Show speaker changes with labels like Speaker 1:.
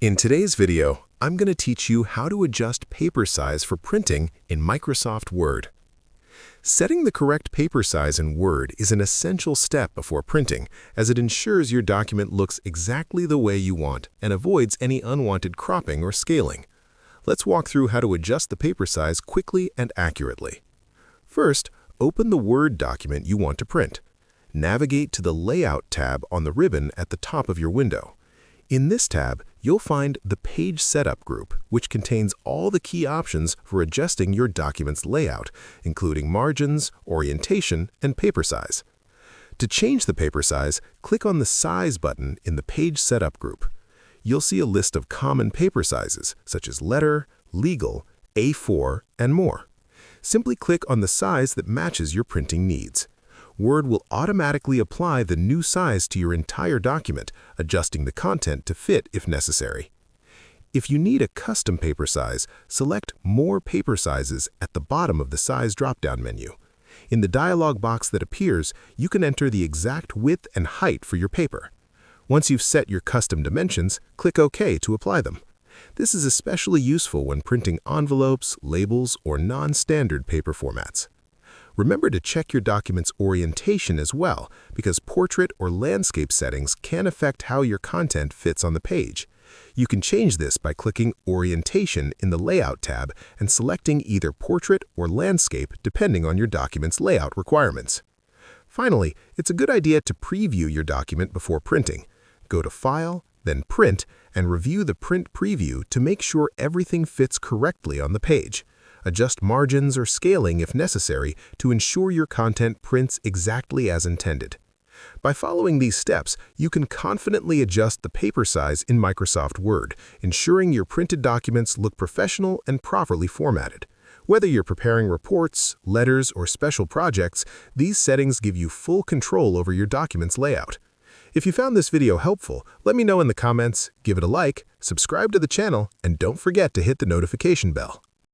Speaker 1: In today's video, I'm going to teach you how to adjust paper size for printing in Microsoft Word. Setting the correct paper size in Word is an essential step before printing, as it ensures your document looks exactly the way you want and avoids any unwanted cropping or scaling. Let's walk through how to adjust the paper size quickly and accurately. First, open the Word document you want to print. Navigate to the Layout tab on the ribbon at the top of your window. In this tab, you'll find the Page Setup group, which contains all the key options for adjusting your document's layout, including margins, orientation, and paper size. To change the paper size, click on the Size button in the Page Setup group. You'll see a list of common paper sizes, such as letter, legal, A4, and more. Simply click on the size that matches your printing needs. Word will automatically apply the new size to your entire document, adjusting the content to fit if necessary. If you need a custom paper size, select More Paper Sizes at the bottom of the Size drop-down menu. In the dialog box that appears, you can enter the exact width and height for your paper. Once you've set your custom dimensions, click OK to apply them. This is especially useful when printing envelopes, labels, or non-standard paper formats. Remember to check your document's orientation as well, because portrait or landscape settings can affect how your content fits on the page. You can change this by clicking Orientation in the Layout tab and selecting either Portrait or Landscape depending on your document's layout requirements. Finally, it's a good idea to preview your document before printing. Go to File, then Print, and review the print preview to make sure everything fits correctly on the page. Adjust margins or scaling if necessary to ensure your content prints exactly as intended. By following these steps, you can confidently adjust the paper size in Microsoft Word, ensuring your printed documents look professional and properly formatted. Whether you're preparing reports, letters, or special projects, these settings give you full control over your document's layout. If you found this video helpful, let me know in the comments, give it a like, subscribe to the channel, and don't forget to hit the notification bell.